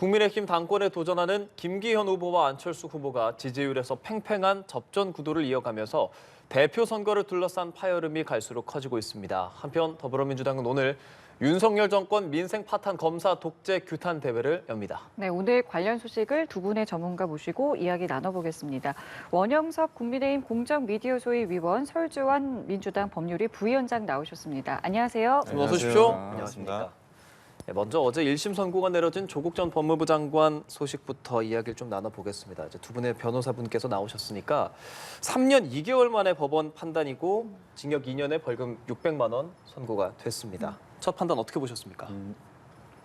국민의힘 당권에 도전하는 김기현 후보와 안철수 후보가 지지율에서 팽팽한 접전 구도를 이어가면서 대표 선거를 둘러싼 파열음이 갈수록 커지고 있습니다. 한편 더불어민주당은 오늘 윤석열 정권 민생 파탄 검사 독재 규탄 대회를 엽니다. 네, 오늘 관련 소식을 두 분의 전문가 모시고 이야기 나눠보겠습니다. 원영석 국민의힘 공정미디어소위 위원, 설주환 민주당 법률위 부위원장 나오셨습니다. 안녕하세요. 네, 어서 오십시오. 안녕하십니까. 네, 먼저 어제 1심 선고가 내려진 조국 전 법무부 장관 소식부터 이야기를 좀 나눠보겠습니다. 이제 두 분의 변호사분께서 나오셨으니까 3년 2개월 만에 법원 판단이고 징역 2년에 벌금 600만 원 선고가 됐습니다. 첫 판단 어떻게 보셨습니까?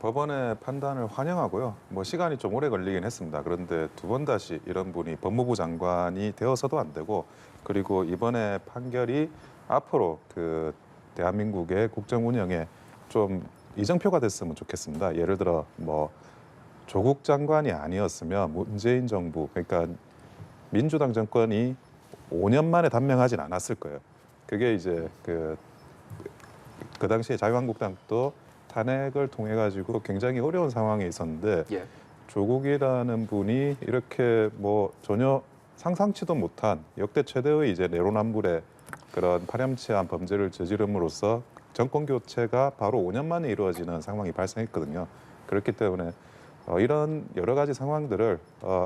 법원의 판단을 환영하고요. 시간이 좀 오래 걸리긴 했습니다. 그런데 두 번 다시 이런 분이 법무부 장관이 되어서도 안 되고, 그리고 이번에 판결이 앞으로 대한민국의 국정 운영에 좀 이정표가 됐으면 좋겠습니다. 예를 들어 조국 장관이 아니었으면 문재인 정부, 그러니까 민주당 정권이 5년 만에 단명하진 않았을 거예요. 그게 이제 그 당시에 자유한국당도 탄핵을 통해 가지고 굉장히 어려운 상황에 있었는데, 조국이라는 분이 이렇게 전혀 상상치도 못한 역대 최대의 이제 내로남불의 그런 파렴치한 범죄를 저지름으로써 정권 교체가 바로 5년 만에 이루어지는 상황이 발생했거든요. 그렇기 때문에 이런 여러 가지 상황들을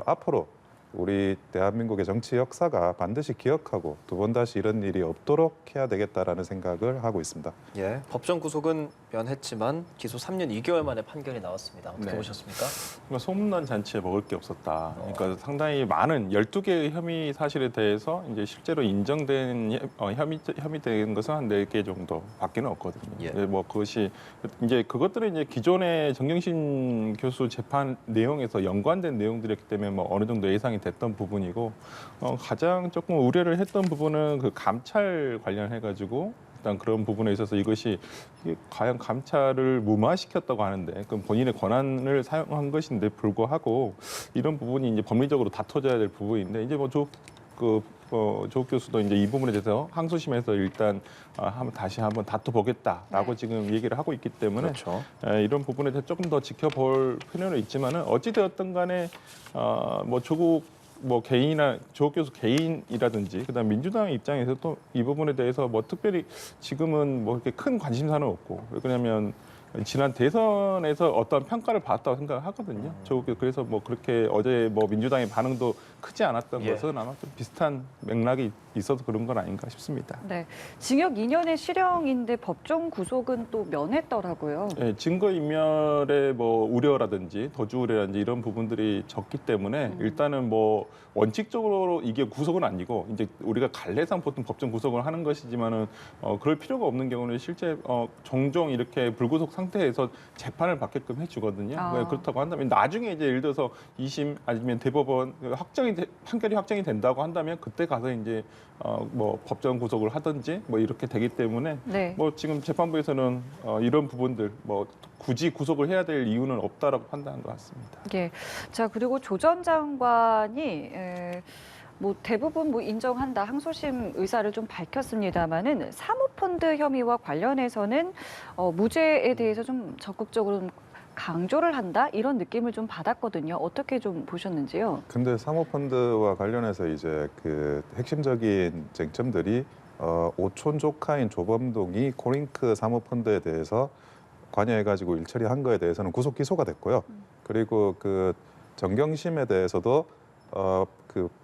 앞으로 우리 대한민국의 정치 역사가 반드시 기억하고 두 번 다시 이런 일이 없도록 해야 되겠다라는 생각을 하고 있습니다. 예, 법정 구속은 면했지만 기소 3년 2개월 만에 판결이 나왔습니다. 어떻게 보셨습니까? 그러니까 소문난 잔치에 먹을 게 없었다. 그러니까 상당히 많은 12개의 혐의 사실에 대해서 이제 실제로 인정된 혐의된 것은 한 4개 정도밖에는 없거든요. 예. 그것이 이제 그것들은 이제 기존의 정경심 교수 재판 내용에서 연관된 내용들이었기 때문에 어느 정도 예상이 됐던 부분이고, 가장 조금 우려를 했던 부분은 그 감찰 관련해가지고 일단 그런 부분에 있어서 이게 과연 감찰을 무마시켰다고 하는데, 그럼 본인의 권한을 사용한 것인데 불구하고 이런 부분이 이제 법리적으로 다퉈져야 될 부분인데, 이제 조국 교수도 이제 이 부분에 대해서 항소심에서 일단 다시 한번 다퉈보겠다라고 지금 얘기를 하고 있기 때문에, 그렇죠. 이런 부분에 대해서 조금 더 지켜볼 필요는 있지만은 어찌 되었든 간에 조국 조국 교수 개인이라든지 그다음 민주당 입장에서도 이 부분에 대해서 특별히 지금은 그렇게 큰 관심사는 없고, 왜냐하면 지난 대선에서 어떤 평가를 받았다고 생각을 하거든요. 그래서 그렇게 어제 민주당의 반응도 크지 않았던 것은 아마 좀 비슷한 맥락이 있어서 그런 건 아닌가 싶습니다. 네, 징역 2년의 실형인데 법정 구속은 또 면했더라고요. 네, 증거인멸의 우려라든지 도주 우려라든지 이런 부분들이 적기 때문에 일단은 원칙적으로 이게 구속은 아니고, 이제 우리가 관례상 보통 법정 구속을 하는 것이지만은 그럴 필요가 없는 경우는 실제 종종 이렇게 불구속 상태에서 재판을 받게끔 해주거든요. 그렇다고 한다면 나중에 이제 예를 들어서 2심 아니면 대법원 판결이 확정이 된다고 한다면 그때 가서 이제 법정 구속을 하든지 이렇게 되기 때문에, 네. 지금 재판부에서는 이런 부분들 굳이 구속을 해야 될 이유는 없다라고 판단한 것 같습니다. 예. 자, 그리고 조 전 장관이 대부분 인정한다, 항소심 의사를 좀 밝혔습니다만은 사모펀드 혐의와 관련해서는 무죄에 대해서 좀 적극적으로 강조를 한다, 이런 느낌을 좀 받았거든요. 어떻게 좀 보셨는지요? 근데 사모펀드와 관련해서 이제 핵심적인 쟁점들이 오촌 조카인 조범동이 코링크 사모펀드에 대해서 관여해가지고 일 처리한 거에 대해서는 구속 기소가 됐고요. 그리고 정경심에 대해서도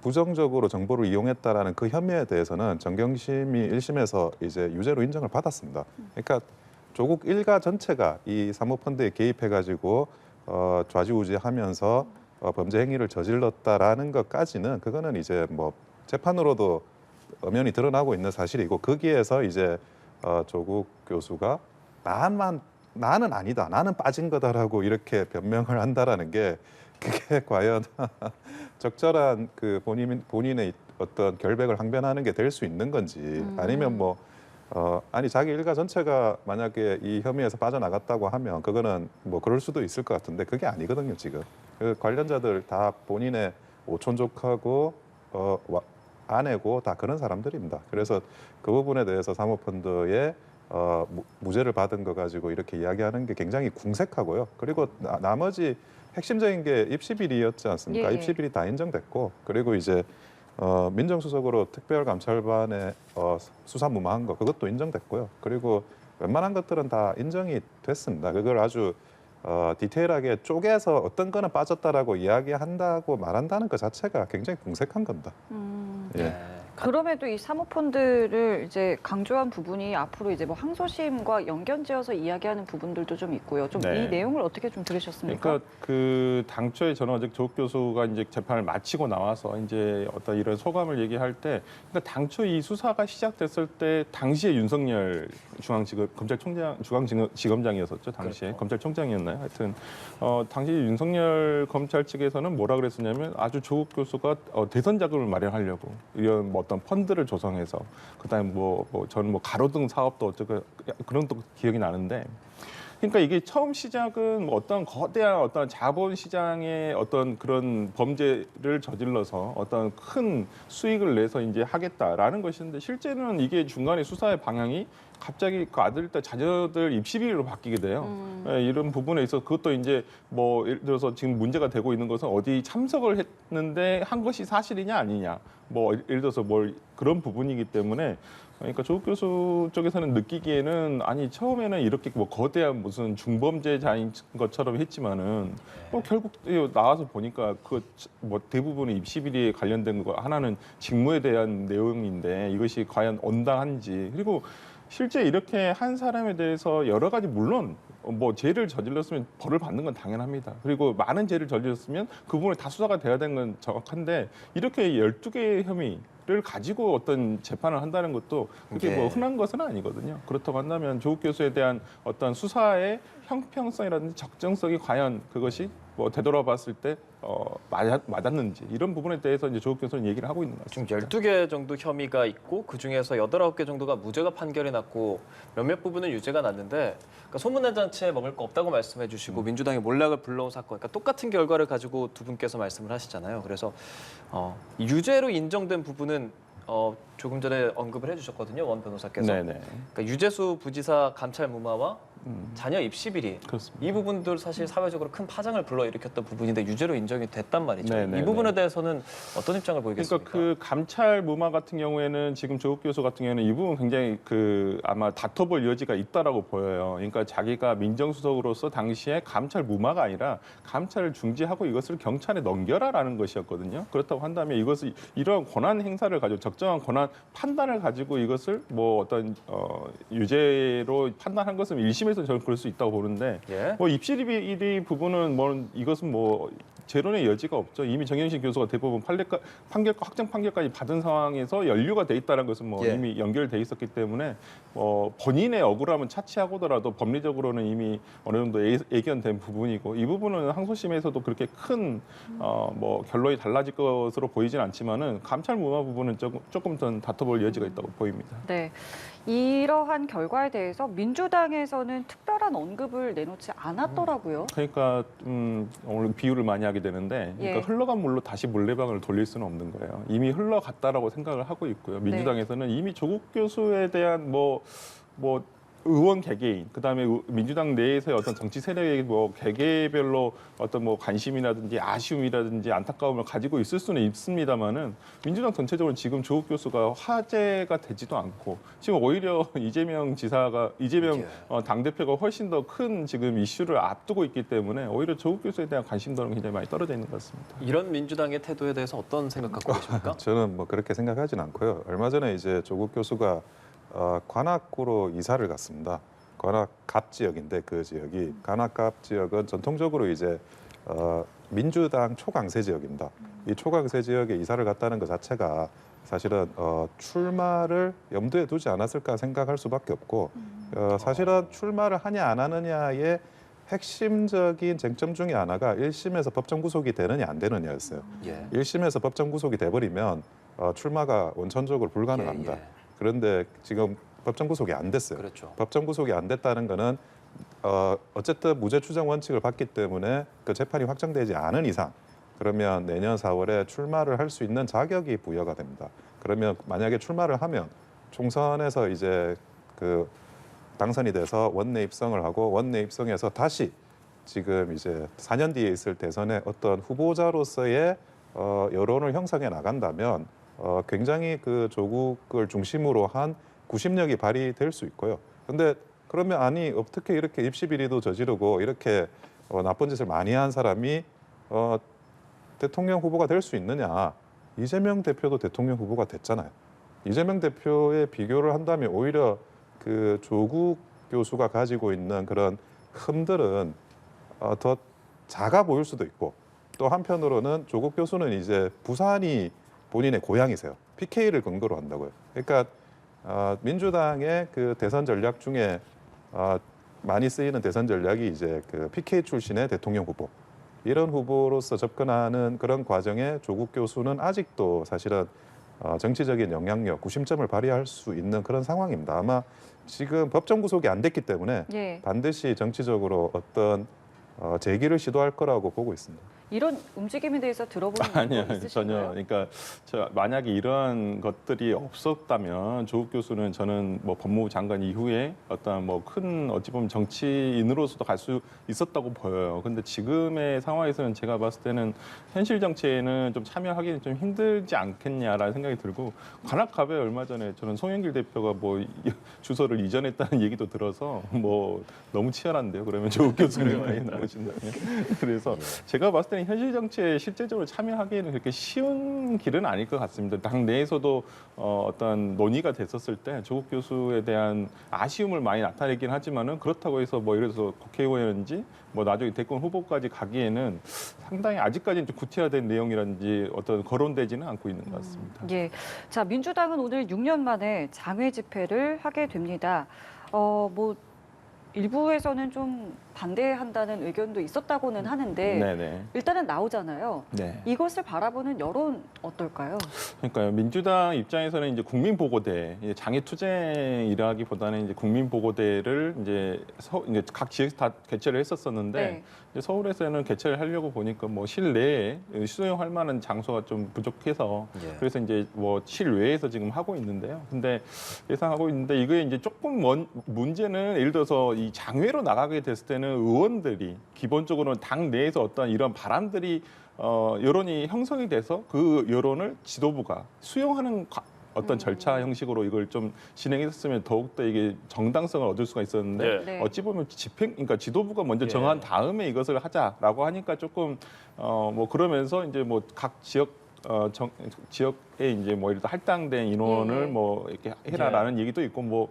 부정적으로 정보를 이용했다라는 그 혐의에 대해서는 정경심이 1심에서 이제 유죄로 인정을 받았습니다. 그러니까 조국 일가 전체가 이 사모펀드에 개입해가지고 좌지우지하면서 범죄 행위를 저질렀다라는 것까지는, 그거는 이제 재판으로도 엄연히 드러나고 있는 사실이고, 거기에서 이제 조국 교수가 나는 아니다, 나는 빠진 거다라고 이렇게 변명을 한다라는 게, 그게 과연 적절한 본인의 어떤 결백을 항변하는 게 될 수 있는 건지, 아니면 자기 일가 전체가 만약에 이 혐의에서 빠져나갔다고 하면 그거는 그럴 수도 있을 것 같은데, 그게 아니거든요. 지금 관련자들 다 본인의 오촌족하고 아내고 다 그런 사람들입니다. 그래서 그 부분에 대해서 사모펀드의 무죄를 받은 거 가지고 이렇게 이야기하는 게 굉장히 궁색하고요. 그리고 나머지 핵심적인 게 입시 비리였지 않습니까? 예, 예. 입시 비리 다 인정됐고, 그리고 이제 민정수석으로 특별감찰반에 수사 무마한 거 그것도 인정됐고요. 그리고 웬만한 것들은 다 인정이 됐습니다. 그걸 아주 디테일하게 쪼개서 어떤 거는 빠졌다라고 이야기한다고 말한다는 것 자체가 굉장히 궁색한 겁니다. 예. 네. 그럼에도 이 사모펀드를 이제 강조한 부분이 앞으로 이제 뭐 항소심과 연결지어서 이야기하는 부분들도 좀 있고요. 좀 이 네. 내용을 어떻게 좀 들으셨습니까? 그러니까 그 당초에 저는 어제 조국 교수가 이제 재판을 마치고 나와서 이제 어떤 이런 소감을 얘기할 때, 그러니까 당초 이 수사가 시작됐을 때 당시에 윤석열 중앙지검장이었었죠. 당시에 그렇죠. 검찰총장이었나요? 하여튼 당시 윤석열 검찰 측에서는 뭐라 그랬었냐면 아주 조국 교수가 대선 자금을 마련하려고 이런 뭐 어떤 펀드를 조성해서 그다음에 저는 뭐 가로등 사업도 어쩌고 그런 또 기억이 나는데. 그러니까 이게 처음 시작은 뭐 어떤 거대한 어떤 자본 시장의 어떤 그런 범죄를 저질러서 어떤 큰 수익을 내서 이제 하겠다라는 것인데, 실제는 이게 중간에 수사의 방향이 갑자기 그 아들들 자녀들 입시 비리로 바뀌게 돼요. 예, 이런 부분에 있어서 그것도 이제 뭐 예를 들어서 지금 문제가 되고 있는 것은 어디 참석을 했는데 한 것이 사실이냐 아니냐, 뭐 예를 들어서 뭘 그런 부분이기 때문에, 그러니까 조국 교수 쪽에서는 느끼기에는 아니 처음에는 이렇게 뭐 거대한 무슨 중범죄자인 것처럼 했지만은 뭐 결국 나와서 보니까 그 뭐 대부분의 입시 비리에 관련된 거 하나는 직무에 대한 내용인데 이것이 과연 온당한지, 그리고 실제 이렇게 한 사람에 대해서 여러 가지 물론 뭐 죄를 저질렀으면 벌을 받는 건 당연합니다. 그리고 많은 죄를 저질렀으면 그 부분에 다 수사가 돼야 되는 건 정확한데, 이렇게 12개의 혐의를 가지고 어떤 재판을 한다는 것도 그렇게 뭐 흔한 것은 아니거든요. 그렇다고 한다면 조국 교수에 대한 어떤 수사의 형평성이라든지 적정성이 과연 그것이 뭐 되돌아봤을 때 맞았는지, 이런 부분에 대해서 이제 조국 교수는 얘기를 하고 있는 것 지금 같습니다. 12개 정도 혐의가 있고 그중에서 8, 9개 정도가 무죄가 판결이 났고 몇몇 부분은 유죄가 났는데, 그러니까 소문난 잔치에 먹을 거 없다고 말씀해 주시고 민주당이 몰락을 불러온 사건, 그러니까 똑같은 결과를 가지고 두 분께서 말씀을 하시잖아요. 그래서 유죄로 인정된 부분은 조금 전에 언급을 해주셨거든요, 원 변호사께서. 네네. 그러니까 유재수 부지사 감찰 무마와 자녀 입시 비리, 그렇습니다. 이 부분들 사실 사회적으로 큰 파장을 불러일으켰던 부분인데 유죄로 인정이 됐단 말이죠. 네네네. 이 부분에 대해서는 어떤 입장을 보이겠습니까? 그러니까 그 감찰 무마 같은 경우에는 지금 조국 교수 같은 경우에는 이 부분 굉장히 그 아마 다퉈볼 여지가 있다라고 보여요. 그러니까 자기가 민정수석으로서 당시에 감찰 무마가 아니라 감찰을 중지하고 이것을 경찰에 넘겨라라는 것이었거든요. 그렇다고 한다면 이것을 이러한 권한 행사를 가지고 적정한 권한 판단을 가지고 이것을 뭐 어떤 유죄로 판단한 것은 1심에서 저는 그럴 수 있다고 보는데, 예. 뭐 입시 비리 부분은 뭐 이것은 뭐 재론의 여지가 없죠. 이미 정영신 교수가 대법원 판결과 확정 판결까지 받은 상황에서 연루가 돼 있다는 것은 뭐 예. 이미 연결돼 있었기 때문에 본인의 억울함은 차치하고더라도 법리적으로는 이미 어느 정도 예견된 부분이고, 이 부분은 항소심에서도 그렇게 큰 뭐 결론이 달라질 것으로 보이진 않지만은 감찰 무마 부분은 조금 더 다퉈볼 여지가 있다고 보입니다. 네. 이러한 결과에 대해서 민주당에서는 특별한 언급을 내놓지 않았더라고요. 그러니까 오늘 비유를 많이 하게 되는데, 그러니까 예. 흘러간 물로 다시 물레방을 돌릴 수는 없는 거예요. 이미 흘러갔다라고 생각을 하고 있고요. 민주당에서는 이미 조국 교수에 대한 뭐 의원 개개인, 그다음에 민주당 내에서의 어떤 정치 세력의 뭐 개개별로 어떤 뭐 관심이라든지 아쉬움이라든지 안타까움을 가지고 있을 수는 있습니다만은, 민주당 전체적으로 지금 조국 교수가 화제가 되지도 않고, 지금 오히려 이재명 당 대표가 훨씬 더 큰 지금 이슈를 앞두고 있기 때문에 오히려 조국 교수에 대한 관심도는 굉장히 많이 떨어져 있는 것 같습니다. 이런 민주당의 태도에 대해서 어떤 생각 갖고 계십니까? 저는 뭐 그렇게 생각하진 않고요. 얼마 전에 이제 조국 교수가 관악구로 이사를 갔습니다. 관악갑 지역인데 그 지역이 관악갑 지역은 전통적으로 이제 민주당 초강세 지역입니다. 이 초강세 지역에 이사를 갔다는 것 자체가 사실은 출마를 염두에 두지 않았을까 생각할 수밖에 없고, 사실은 출마를 하냐 안 하느냐의 핵심적인 쟁점 중에 하나가 1심에서 법정 구속이 되느냐 안 되느냐였어요. 예. 1심에서 법정 구속이 돼버리면 출마가 원천적으로 불가능합니다. 예. 그런데 지금 법정 구속이 안 됐어요. 그렇죠. 법정 구속이 안 됐다는 거는 어쨌든 무죄 추정 원칙을 받기 때문에 그 재판이 확정되지 않은 이상, 그러면 내년 4월에 출마를 할 수 있는 자격이 부여가 됩니다. 그러면 만약에 출마를 하면 총선에서 이제 그 당선이 돼서 원내 입성을 하고 원내 입성해서 다시 지금 이제 4년 뒤에 있을 대선에 어떤 후보자로서의 여론을 형성해 나간다면 굉장히 그 조국을 중심으로 한 구심력이 발휘될 수 있고요. 근데 그러면 아니 어떻게 이렇게 입시비리도 저지르고 이렇게 나쁜 짓을 많이 한 사람이 대통령 후보가 될 수 있느냐? 이재명 대표도 대통령 후보가 됐잖아요. 이재명 대표의 비교를 한다면 오히려 그 조국 교수가 가지고 있는 그런 흠들은 더 작아 보일 수도 있고 또 한편으로는 조국 교수는 이제 부산이 본인의 고향이세요. PK를 근거로 한다고요. 그러니까 민주당의 그 대선 전략 중에 많이 쓰이는 대선 전략이 이제 그 PK 출신의 대통령 후보 이런 후보로서 접근하는 그런 과정에 조국 교수는 아직도 사실은 정치적인 영향력, 구심점을 발휘할 수 있는 그런 상황입니다. 아마 지금 법정 구속이 안 됐기 때문에 예. 반드시 정치적으로 어떤 재기를 시도할 거라고 보고 있습니다. 이런 움직임에 대해서 들어본 아니요, 거 있으신가요? 전혀. 그러니까 만약에 이런 것들이 없었다면 조국 교수는 저는 뭐 법무부 장관 이후에 어떤 뭐 큰 어찌 보면 정치인으로서도 갈 수 있었다고 보여요. 근데 지금의 상황에서는 제가 봤을 때는 현실 정치에는 좀 참여하기는 좀 힘들지 않겠냐라는 생각이 들고 관악갑에 얼마 전에 저는 송영길 대표가 뭐 주소를 이전했다는 얘기도 들어서 뭐 너무 치열한데요. 그러면 조국 교수님 많이 나오신다면 그래서 제가 봤을 때는 현실 정치에 실제적으로 참여하기에는 그렇게 쉬운 길은 아닐 것 같습니다. 당 내에서도 어떤 논의가 됐었을 때 조국 교수에 대한 아쉬움을 많이 나타내긴 하지만은 그렇다고 해서 뭐 예를 들어서 국회의원인지 뭐 나중에 대권 후보까지 가기에는 상당히 아직까지는 좀 구체화된 내용이라든지 어떤 거론되지는 않고 있는 것 같습니다. 예. 자, 민주당은 오늘 6년 만에 장외 집회를 하게 됩니다. 뭐 일부에서는 좀 반대한다는 의견도 있었다고는 하는데 네네. 일단은 나오잖아요. 네. 이것을 바라보는 여론 어떨까요? 그러니까요. 민주당 입장에서는 이제 국민보고대, 이제 장애투쟁이라기보다는 이제 국민보고대를 이제 각 지역에서 다 개최를 했었었는데 네. 이제 서울에서는 개최를 하려고 보니까 뭐 실내에 수용할 만한 장소가 좀 부족해서 예. 그래서 이제 뭐 실외에서 지금 하고 있는데요. 근데 예상하고 있는데 이게 이제 조금 문제는 예를 들어서 이 장외로 나가게 됐을 때는 의원들이 기본적으로는 당 내에서 어떤 이런 바람들이 여론이 형성이 돼서 그 여론을 지도부가 수용하는 어떤 절차 형식으로 이걸 좀 진행했으면 더욱더 이게 정당성을 얻을 수가 있었는데 네. 어찌 보면 그러니까 지도부가 먼저 예. 정한 다음에 이것을 하자라고 하니까 조금 뭐 그러면서 이제 뭐 각 지역에 이제 뭐 예를 들어 할당된 인원을 예. 뭐 이렇게 해라라는 얘기도 있고 뭐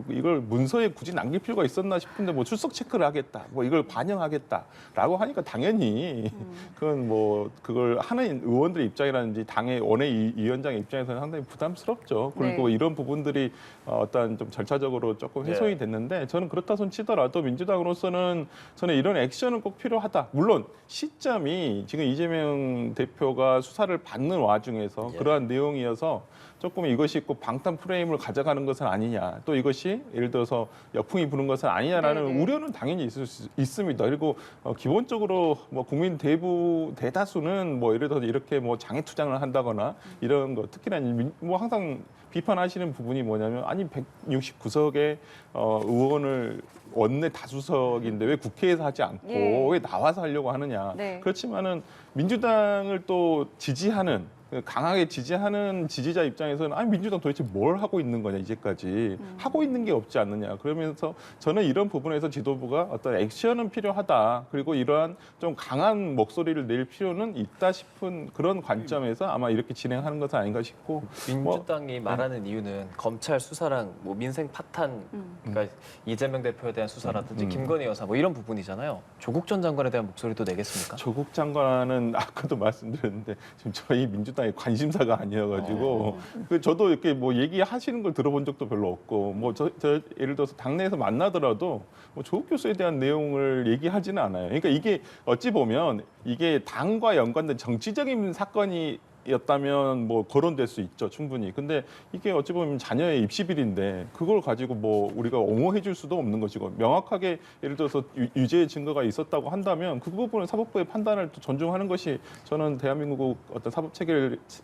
이걸 문서에 굳이 남길 필요가 있었나 싶은데 뭐 출석 체크를 하겠다, 뭐 이걸 반영하겠다라고 하니까 당연히 그건 뭐 그걸 하는 의원들의 입장이라든지 당의 원외위원장의 입장에서는 상당히 부담스럽죠. 그리고 네. 이런 부분들이 어떤 좀 절차적으로 조금 훼손이 됐는데 저는 그렇다 손 치더라도 민주당으로서는 저는 이런 액션은 꼭 필요하다. 물론 시점이 지금 이재명 대표가 수사를 받는 와중에서 예. 그러한 내용이어서 조금 이것이 꼭 방탄 프레임을 가져가는 것은 아니냐. 또 이것이 예를 들어서 역풍이 부는 것은 아니냐라는 네네. 우려는 당연히 있을 수 있습니다. 그리고 기본적으로 뭐 국민 대다수는 뭐 예를 들어서 이렇게 뭐 장애 투쟁을 한다거나 이런 거 특히나 뭐 항상 비판하시는 부분이 뭐냐면 아니 169석의 의원을 원내 다수석인데 왜 국회에서 하지 않고 예. 왜 나와서 하려고 하느냐. 네. 그렇지만은 민주당을 또 지지하는 강하게 지지하는 지지자 입장에서는 아니 민주당 도대체 뭘 하고 있는 거냐 이제까지 하고 있는 게 없지 않느냐 그러면서 저는 이런 부분에서 지도부가 어떤 액션은 필요하다 그리고 이러한 좀 강한 목소리를 낼 필요는 있다 싶은 그런 관점에서 아마 이렇게 진행하는 것은 아닌가 싶고 민주당이 말하는 이유는 검찰 수사랑 뭐 민생 파탄, 그러니까 이재명 대표에 대한 수사라든지 김건희 여사 뭐 이런 부분이잖아요. 조국 전 장관에 대한 목소리도 내겠습니까? 조국 장관은 아까도 말씀드렸는데 지금 저희 민주당의 관심사가 아니어가지고 저도 이렇게 뭐 얘기하시는 걸 들어본 적도 별로 없고 뭐 저 예를 들어서 당내에서 만나더라도 뭐 조국 교수에 대한 내용을 얘기하지는 않아요. 그러니까 이게 어찌 보면 이게 당과 연관된 정치적인 사건이 였다면 뭐 거론될 수 있죠, 충분히. 근데 이게 어찌 보면 자녀의 입시비리인데 그걸 가지고 뭐 우리가 옹호해 줄 수도 없는 것이고, 명확하게 예를 들어서 유죄의 증거가 있었다고 한다면 그 부분은 사법부의 판단을 또 존중하는 것이 저는 대한민국 어떤 사법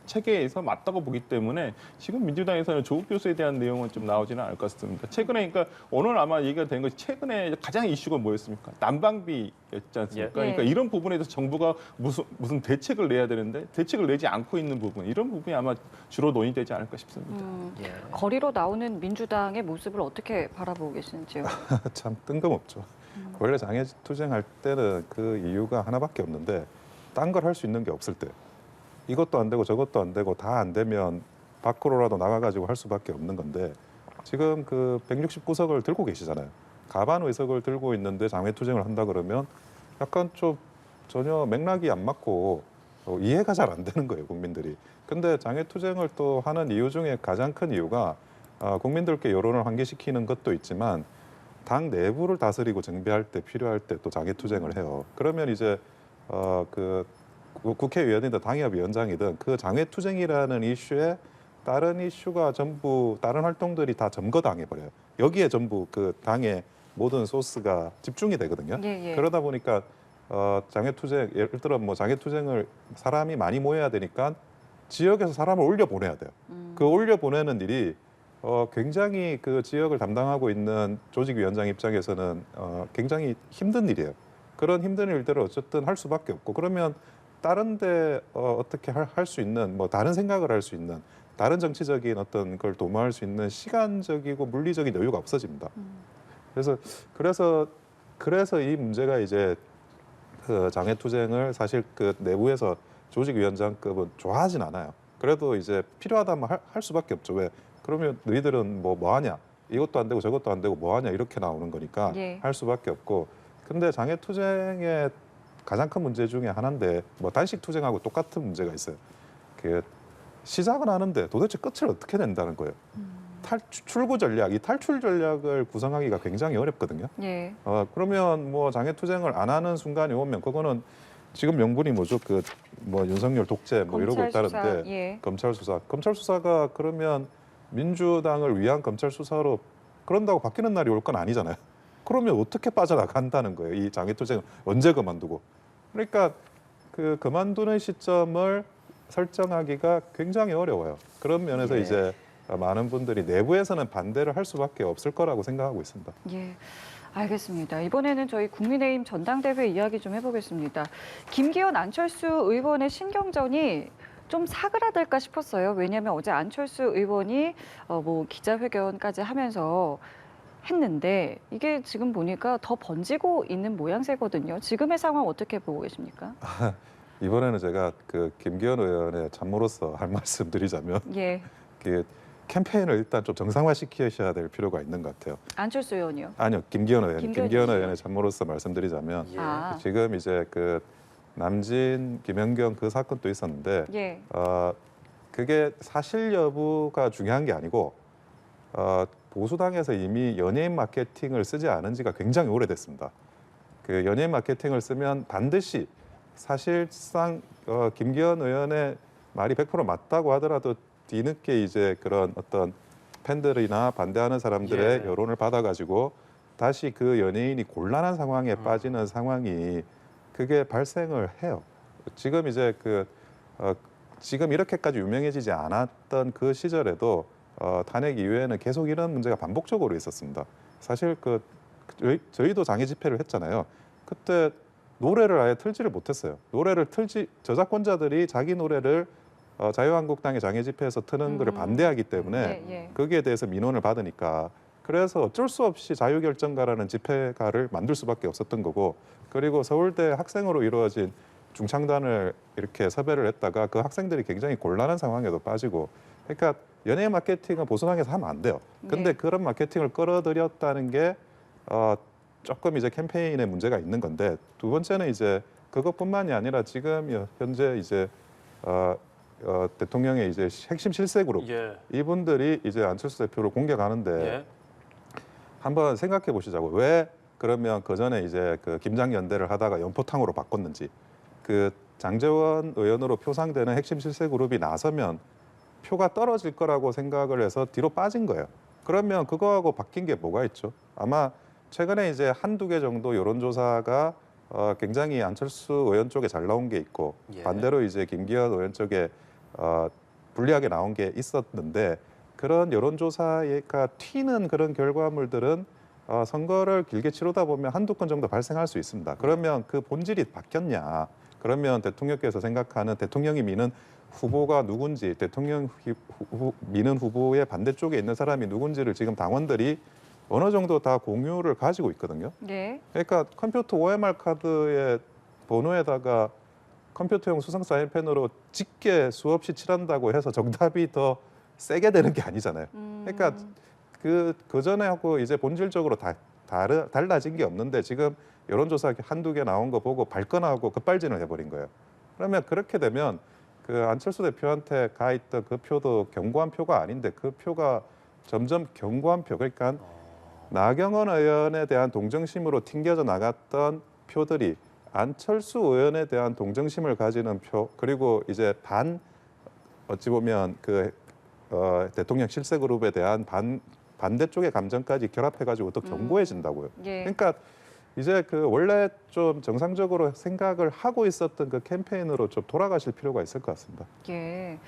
체계에서 맞다고 보기 때문에 지금 민주당에서는 조국 교수에 대한 내용은 좀 나오지는 않을 것 같습니다. 최근에 그러니까 오늘 아마 얘기가 된 것이 최근에 가장 이슈가 뭐였습니까? 난방비였지 않습니까? 예. 그러니까 이런 부분에 대해서 정부가 무슨 대책을 내야 되는데 대책을 내지 않고 있는 부분, 이런 부분이 아마 주로 논의되지 않을까 싶습니다. 예. 거리로 나오는 민주당의 모습을 어떻게 바라보고 계신지요? 참 뜬금없죠. 원래 장애투쟁할 때는 그 이유가 하나밖에 없는데 딴 걸 할 수 있는 게 없을 때, 이것도 안 되고 저것도 안 되고 다 안 되면 밖으로라도 나가가지고 할 수밖에 없는 건데, 지금 그 169석을 들고 계시잖아요. 가반 의석을 들고 있는데 장애투쟁을 한다 그러면 약간 좀 전혀 맥락이 안 맞고 이해가 잘 안 되는 거예요, 국민들이. 근데 장애투쟁을 또 하는 이유 중에 가장 큰 이유가 국민들께 여론을 환기시키는 것도 있지만 당 내부를 다스리고 정비할 때, 필요할 때 또 장애투쟁을 해요. 그러면 이제 그 국회의원이든 당협위원장이든 그 장애투쟁이라는 이슈에 다른 이슈가 전부, 다른 활동들이 다 점거당해버려요. 여기에 전부 그 당의 모든 소스가 집중이 되거든요. 예, 예. 그러다 보니까 장애투쟁, 예를 들어 뭐 장애투쟁을 사람이 많이 모여야 되니까 지역에서 사람을 올려보내야 돼요. 그 올려보내는 일이 굉장히 그 지역을 담당하고 있는 조직위원장 입장에서는 굉장히 힘든 일이에요. 그런 힘든 일들을 어쨌든 할 수밖에 없고, 그러면 다른데 어떻게 할 수 있는, 뭐 다른 생각을 할 수 있는, 다른 정치적인 어떤 걸 도모할 수 있는 시간적이고 물리적인 여유가 없어집니다. 그래서 이 문제가 이제 그 장애투쟁을 사실 그 내부에서 조직위원장급은 좋아하진 않아요. 그래도 이제 필요하다면 할 수밖에 없죠. 왜? 그러면 너희들은 뭐 하냐? 이것도 안 되고 저것도 안 되고 뭐 하냐? 이렇게 나오는 거니까 예. 할 수밖에 없고. 근데 장애투쟁의 가장 큰 문제 중에 하나인데, 뭐 단식 투쟁하고 똑같은 문제가 있어요. 그 시작은 하는데 도대체 끝을 어떻게 낸다는 거예요. 출구 전략, 이 탈출 전략을 구성하기가 굉장히 어렵거든요. 예. 그러면 뭐 장애투쟁을 안 하는 순간이 오면 그거는 지금 명분이 뭐죠? 그 뭐 윤석열 독재 뭐 이러고 검찰 수사, 있다는데 예. 검찰 수사가 그러면 민주당을 위한 검찰 수사로 그런다고 바뀌는 날이 올 건 아니잖아요. 그러면 어떻게 빠져나간다는 거예요? 이 장애투쟁을 언제 그만두고? 그러니까 그 그만두는 시점을 설정하기가 굉장히 어려워요. 그런 면에서 예. 이제 많은 분들이 내부에서는 반대를 할 수밖에 없을 거라고 생각하고 있습니다. 예. 알겠습니다. 이번에는 저희 국민의힘 전당대회 이야기 좀 해보겠습니다. 김기현, 안철수 의원의 신경전이 좀 사그라들까 싶었어요. 왜냐하면 어제 안철수 의원이 뭐 기자회견까지 하면서 했는데 이게 지금 보니까 더 번지고 있는 모양새거든요. 지금의 상황 어떻게 보고 계십니까? 이번에는 제가 그 김기현 의원의 참모로서 할 말씀 드리자면, 예. 그 캠페인을 일단 좀 정상화시키셔야 될 필요가 있는 것 같아요. 안철수 의원이요. 아니요, 김기현 의원. 김기현 김기현 의원. 의원의 참모로서 말씀드리자면, 예. 아. 지금 이제 그 남진, 김연경 그 사건도 있었는데, 예. 그게 사실 여부가 중요한 게 아니고, 보수당에서 이미 연예인 마케팅을 쓰지 않은 지가 굉장히 오래됐습니다. 그 연예인 마케팅을 쓰면 반드시 사실상 김기현 의원의 말이 100% 맞다고 하더라도 뒤늦게 이제 그런 어떤 팬들이나 반대하는 사람들의 예. 여론을 받아가지고 다시 그 연예인이 곤란한 상황에 빠지는 상황이 그게 발생을 해요. 지금 이제 지금 이렇게까지 유명해지지 않았던 그 시절에도 탄핵 이후에는 계속 이런 문제가 반복적으로 있었습니다. 사실 저희도 장애 집회를 했잖아요. 그때 노래를 아예 틀지를 못했어요. 저작권자들이 자기 노래를 자유한국당의 장애 집회에서 트는 것을 반대하기 때문에 예, 예. 거기에 대해서 민원을 받으니까, 그래서 어쩔 수 없이 자유결정가라는 집회가를 만들 수밖에 없었던 거고, 그리고 서울대 학생으로 이루어진 중창단을 이렇게 섭외를 했다가 그 학생들이 굉장히 곤란한 상황에도 빠지고, 그러니까 연예인 마케팅은 보수당에서 하면 안 돼요. 근데 네. 그런 마케팅을 끌어들였다는 게 조금 이제 캠페인에 문제가 있는 건데, 두 번째는 이제 그것뿐만이 아니라 지금 현재 이제 대통령의 이제 핵심 실세 그룹, 예. 이분들이 이제 안철수 대표를 공격하는데 예. 한번 생각해 보시자고. 왜 그러면 그 전에 이제 그 김장연대를 하다가 연포탕으로 바꿨는지, 그 장제원 의원으로 표상되는 핵심 실세 그룹이 나서면 표가 떨어질 거라고 생각을 해서 뒤로 빠진 거예요. 그러면 그거하고 바뀐 게 뭐가 있죠? 아마 최근에 이제 한두 개 정도 여론조사가 굉장히 안철수 의원 쪽에 잘 나온 게 있고 예. 반대로 이제 김기현 의원 쪽에 불리하게 나온 게 있었는데 그런 여론조사가 튀는 그런 결과물들은 선거를 길게 치르다 보면 한두 건 정도 발생할 수 있습니다. 그러면 그 본질이 바뀌었냐? 그러면 대통령께서 생각하는 대통령이 미는 후보가 누군지, 대통령 미는 후보의 반대쪽에 있는 사람이 누군지를 지금 당원들이 어느 정도 다 공유를 가지고 있거든요. 네. 그러니까 컴퓨터 OMR 카드의 번호에다가 컴퓨터용 수성 사인펜으로 짙게 수없이 칠한다고 해서 정답이 더 세게 되는 게 아니잖아요. 그러니까 그 전에하고 이제 본질적으로 달라진 게 없는데 지금 여론조사 한두 개 나온 거 보고 발끈하고 급발진을 해버린 거예요. 그러면 그렇게 되면 그 안철수 대표한테 가 있던 그 표도 견고한 표가 아닌데 그 표가 점점 견고한 표, 그러니까 나경원 의원에 대한 동정심으로 튕겨져 나갔던 표들이 안철수 의원에 대한 동정심을 가지는 표, 그리고 이제 어찌 보면 그 대통령 실세 그룹에 대한 반대쪽의 감정까지 결합해가지고 더 견고해진다고요. 예. 그러니까 이제 그 원래 좀 정상적으로 생각을 하고 있었던 그 캠페인으로 좀 돌아가실 필요가 있을 것 같습니다. 예.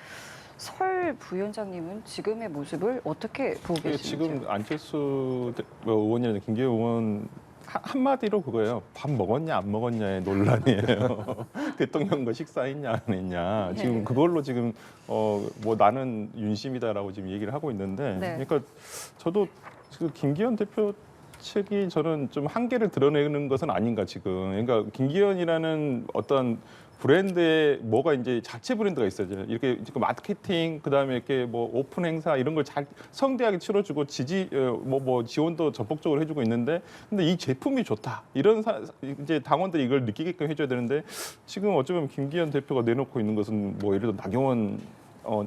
설 부위원장님은 지금의 모습을 어떻게 보고 계시는지요? 지금 안철수 의원이나 김기현 의원 한마디로 그거예요. 밥 먹었냐 안 먹었냐의 논란이에요. 대통령과 식사했냐 안 했냐. 지금 그걸로 지금 뭐 나는 윤심이다라고 지금 얘기를 하고 있는데, 네. 그러니까 저도 지금 김기현 대표 측이 저는 좀 한계를 드러내는 것은 아닌가 지금. 그러니까 김기현이라는 어떤 브랜드에 뭐가 이제 자체 브랜드가 있어요. 이렇게 마케팅, 그다음에 이렇게 뭐 오픈 행사 이런 걸 잘 성대하게 치러주고 뭐 지원도 전폭적으로 해주고 있는데, 근데 이 제품이 좋다 이런 이제 당원들이 이걸 느끼게끔 해줘야 되는데, 지금 어쩌면 김기현 대표가 내놓고 있는 것은 뭐 예를 들어 나경원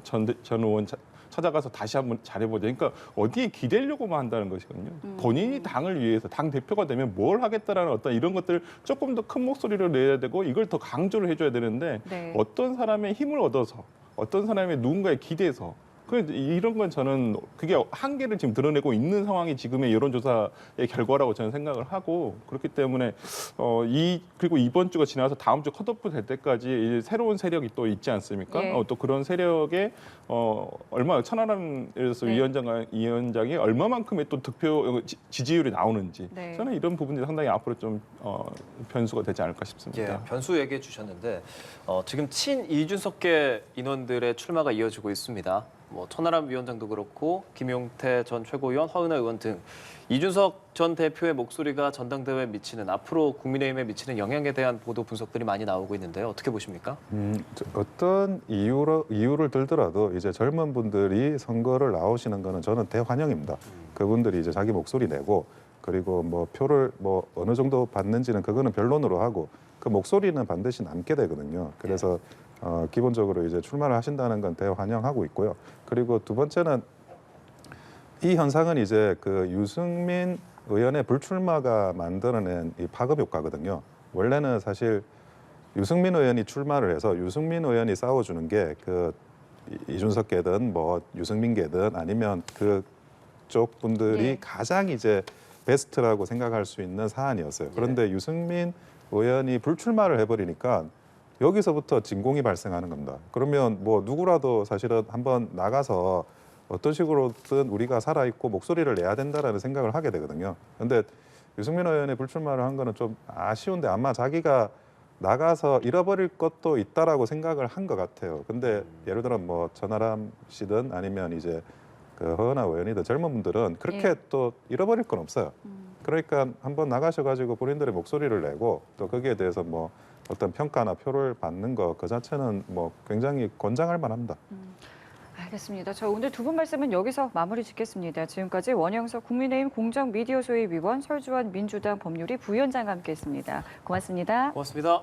전 의원 찾아가서 다시 한번 잘해보자. 그러니까 어디에 기대려고만 한다는 것이거든요. 본인이 당을 위해서 당 대표가 되면 뭘 하겠다라는 어떤 이런 것들 조금 더 큰 목소리를 내야 되고 이걸 더 강조를 해줘야 되는데, 네. 어떤 사람의 힘을 얻어서 어떤 사람의 누군가에 기대서 이런 건 저는 그게 한계를 지금 드러내고 있는 상황이 지금의 여론조사의 결과라고 저는 생각을 하고, 그렇기 때문에 그리고 이번 주가 지나서 다음 주 컷오프 될 때까지 이제 새로운 세력이 또 있지 않습니까? 예. 또 그런 세력에 천하람 네. 위원장이 얼마만큼의 또 득표 지지율이 나오는지, 네. 저는 이런 부분들이 상당히 앞으로 좀 변수가 되지 않을까 싶습니다. 예, 변수 얘기해 주셨는데 지금 친 이준석계 인원들의 출마가 이어지고 있습니다. 뭐 천하람 위원장도 그렇고 김용태 전 최고위원, 허은하 의원 등 이준석 전 대표의 목소리가 전당대회에 미치는, 앞으로 국민의힘에 미치는 영향에 대한 보도 분석들이 많이 나오고 있는데요. 어떻게 보십니까? 어떤 이유를 들더라도 이제 젊은 분들이 선거를 나오시는 거는 저는 대환영입니다. 그분들이 이제 자기 목소리 내고, 그리고 뭐 표를 뭐 어느 정도 받는지는 그거는 변론으로 하고, 그 목소리는 반드시 남게 되거든요. 그래서 기본적으로 이제 출마를 하신다는 건 대환영하고 있고요. 그리고 두 번째는 이 현상은 이제 그 유승민 의원의 불출마가 만들어낸 이 파급 효과거든요. 원래는 사실 유승민 의원이 출마를 해서 유승민 의원이 싸워주는 게 그 이준석계든 뭐 유승민계든 아니면 그쪽 분들이 네. 가장 이제 베스트라고 생각할 수 있는 사안이었어요. 그런데 유승민 의원이 불출마를 해버리니까 여기서부터 진공이 발생하는 겁니다. 그러면 뭐 누구라도 사실은 한번 나가서 어떤 식으로든 우리가 살아있고 목소리를 내야 된다라는 생각을 하게 되거든요. 그런데 유승민 의원이 불출마를 한 거는 좀 아쉬운데, 아마 자기가 나가서 잃어버릴 것도 있다라고 생각을 한 것 같아요. 근데 예를 들어 뭐 천하람 씨든 아니면 이제 그 허은하 의원이든 젊은 분들은 그렇게 예. 또 잃어버릴 건 없어요. 그러니까 한번 나가셔가지고 본인들의 목소리를 내고, 또 거기에 대해서 뭐 어떤 평가나 표를 받는 거 그 자체는 뭐 굉장히 권장할 만합니다. 알겠습니다. 저 오늘 두 분 말씀은 여기서 마무리 짓겠습니다. 지금까지 원영석 국민의힘 공정미디어소위 위원, 설주환 민주당 법률위 부위원장과 함께했습니다. 고맙습니다. 고맙습니다.